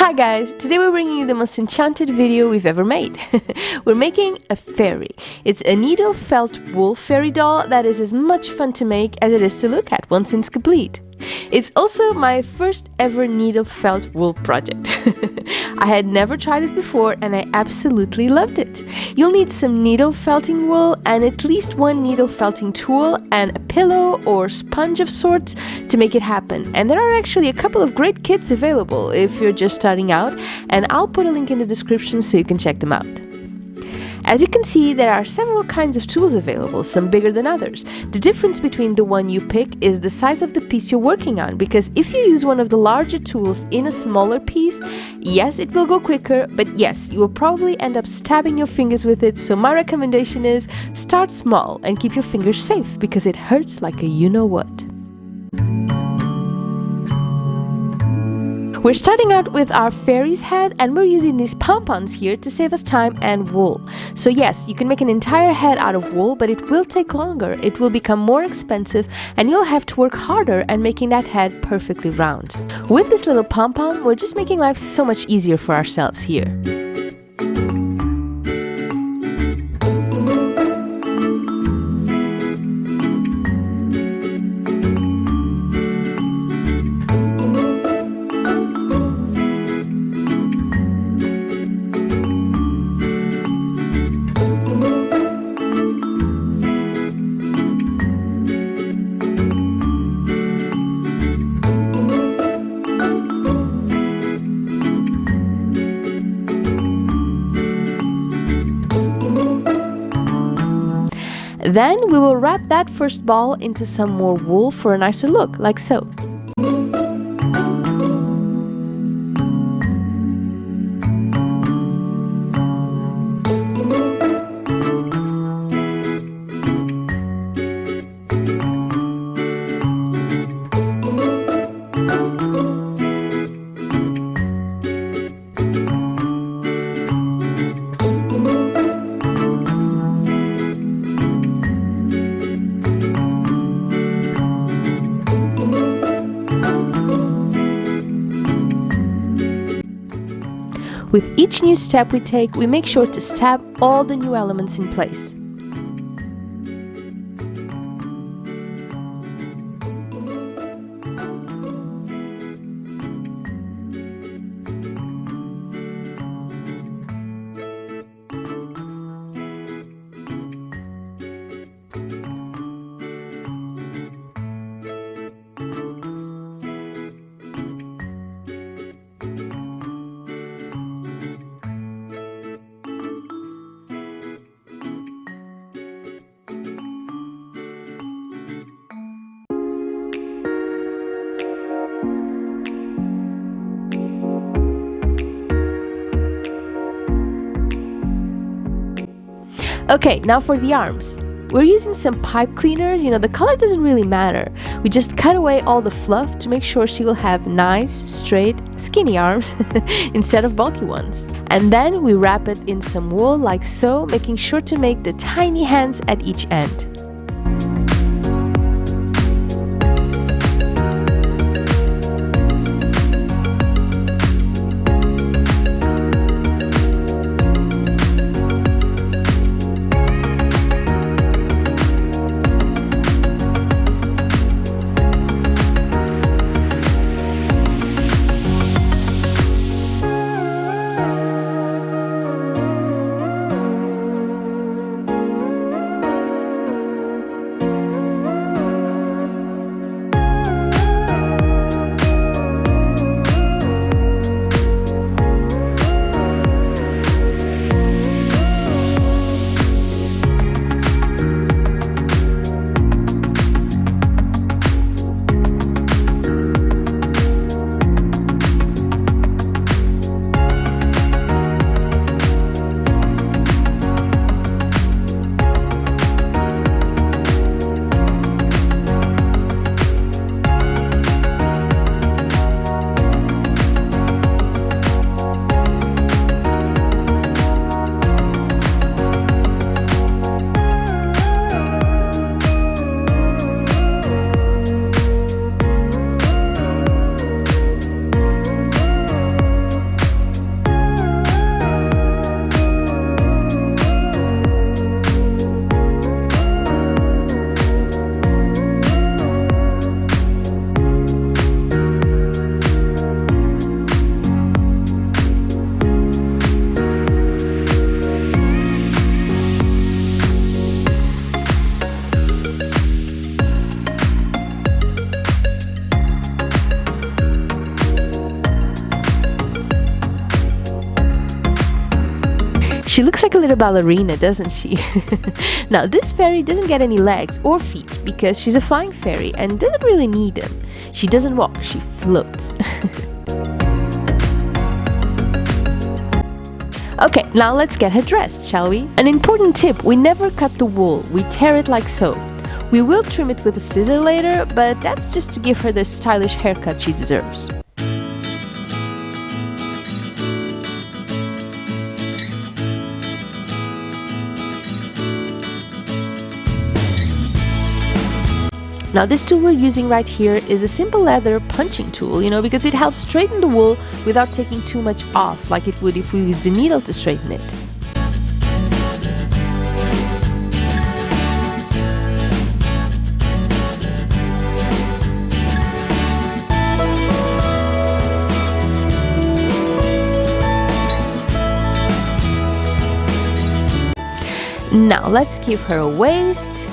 Hi guys, today we're bringing you the most enchanted video we've ever made. We're making a fairy. It's a Needdle Felt Wool Fairy doll that is as much fun to make as it is to look at once it's complete. It's also my first ever Needdle Felt Wool project. I had never tried it before and I absolutely loved it. You'll need some needle felting wool and at least one needle felting tool and a pillow or sponge of sorts to make it happen. And there are actually a couple of great kits available if you're just starting out, and I'll put a link in the description so you can check them out. As you can see, there are several kinds of tools available, some bigger than others. The difference between the one you pick is the size of the piece you're working on, because if you use one of the larger tools in a smaller piece, yes, it will go quicker, but yes, you will probably end up stabbing your fingers with it, so my recommendation is start small and keep your fingers safe, because it hurts like a you-know-what. We're starting out with our fairy's head and we're using these pompons here to save us time and wool. So yes, you can make an entire head out of wool, but it will take longer, it will become more expensive, and you'll have to work harder at making that head perfectly round. With this little pompon, we're just making life so much easier for ourselves here. Then we will wrap that first ball into some more wool for a nicer look, like so. With each new step we take, we make sure to stab all the new elements in place. Okay, now for the arms. We're using some pipe cleaners, the color doesn't really matter. We just cut away all the fluff to make sure she will have nice, straight, skinny arms instead of bulky ones. And then we wrap it in some wool like so, making sure to make the tiny hands at each end. She looks like a little ballerina, doesn't she? Now, this fairy doesn't get any legs or feet because she's a flying fairy and doesn't really need them. She doesn't walk, she floats. Okay, now let's get her dressed, shall we? An important tip, we never cut the wool, we tear it like so. We will trim it with a scissor later, but that's just to give her the stylish haircut she deserves. Now this tool we're using right here is a simple leather punching tool, because it helps straighten the wool without taking too much off, like it would if we used a needle to straighten it. Now let's give her a waist.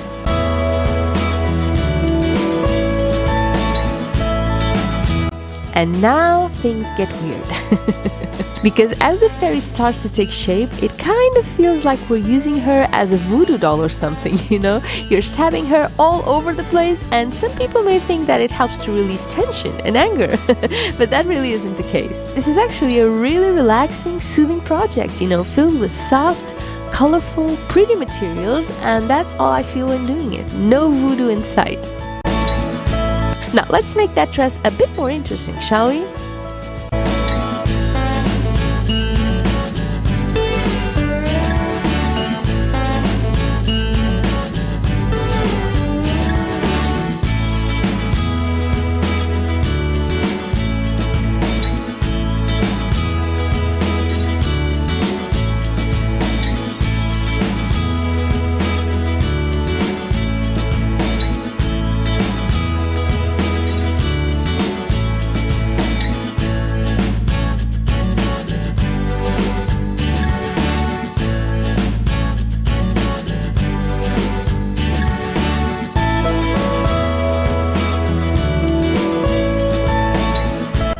And now things get weird. Because as the fairy starts to take shape, it kind of feels like we're using her as a voodoo doll or something, You're stabbing her all over the place, and some people may think that it helps to release tension and anger. But that really isn't the case. This is actually a really relaxing, soothing project, filled with soft, colorful, pretty materials, and that's all I feel when doing it. No voodoo in sight. Now let's make that dress a bit more interesting, shall we?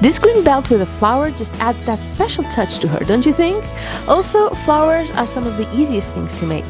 This green belt with a flower just adds that special touch to her, don't you think? Also, flowers are some of the easiest things to make.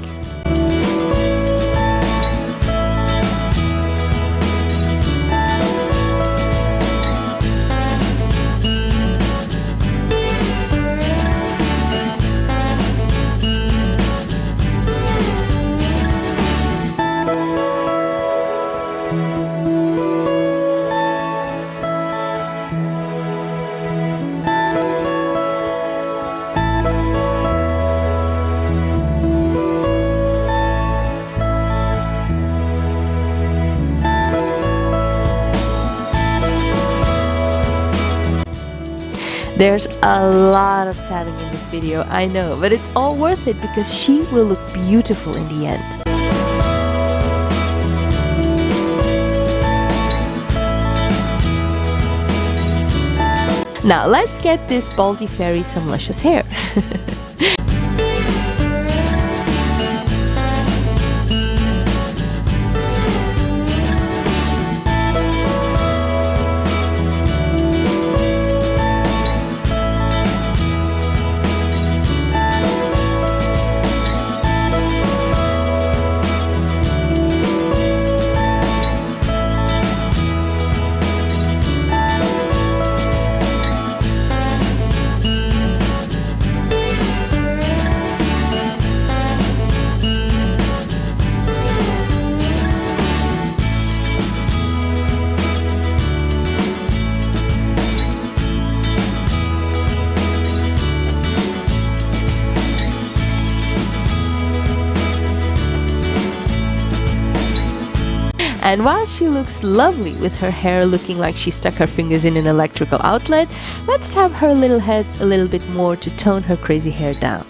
There's a lot of stabbing in this video, I know, but it's all worth it because she will look beautiful in the end. Now let's get this baldy fairy some luscious hair. And while she looks lovely with her hair looking like she stuck her fingers in an electrical outlet, let's tap her little head a little bit more to tone her crazy hair down.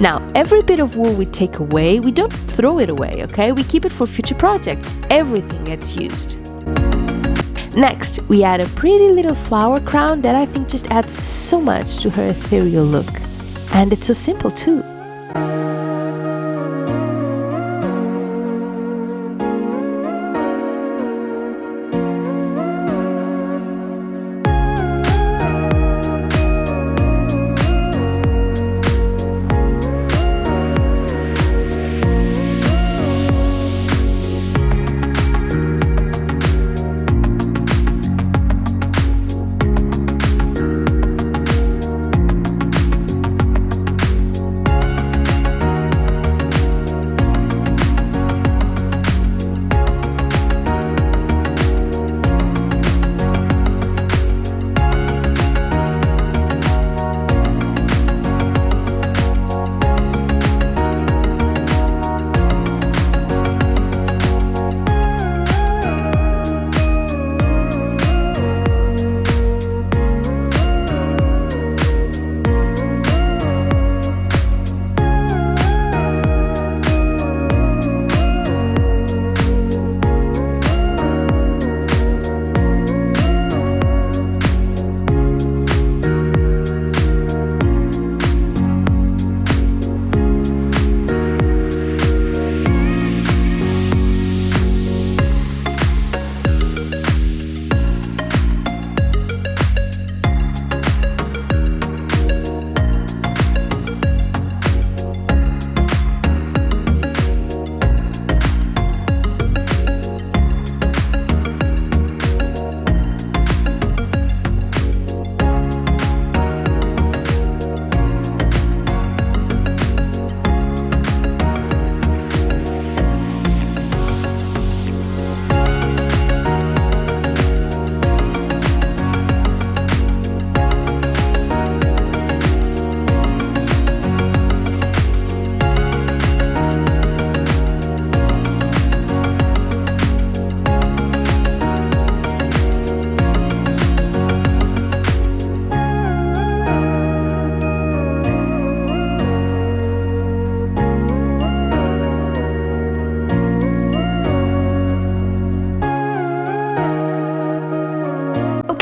Now, every bit of wool we take away, we don't throw it away, okay? We keep it for future projects. Everything gets used. Next, we add a pretty little flower crown that I think just adds so much to her ethereal look. And it's so simple too.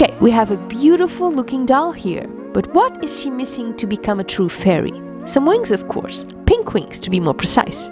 Okay, we have a beautiful looking doll here, but what is she missing to become a true fairy? Some wings, of course, pink wings to be more precise.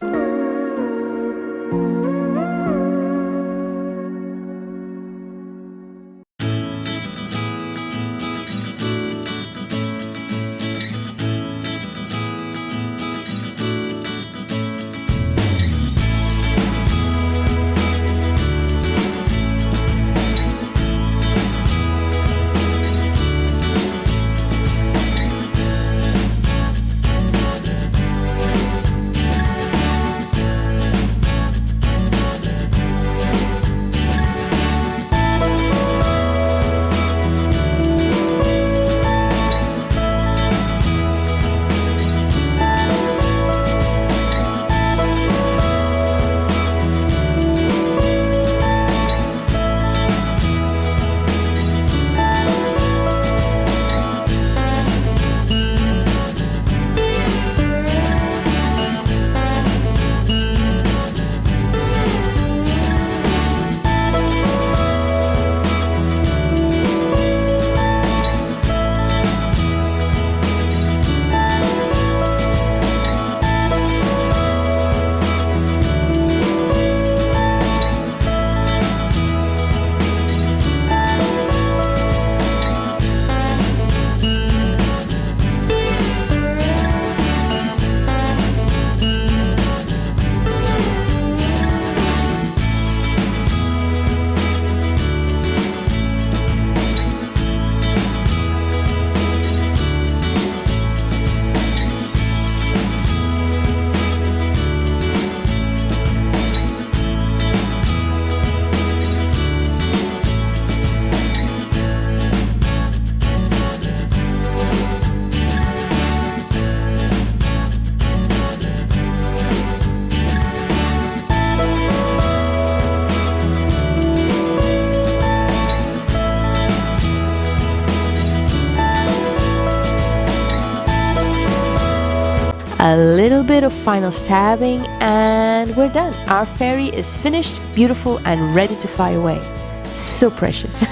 A little bit of final stabbing and we're done. Our fairy is finished, beautiful and ready to fly away. So precious.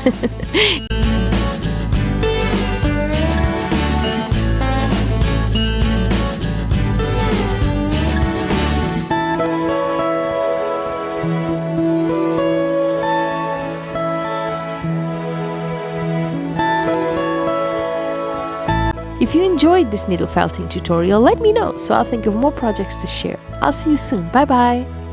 If you enjoyed this needle felting tutorial, let me know so I'll think of more projects to share. I'll see you soon. Bye bye!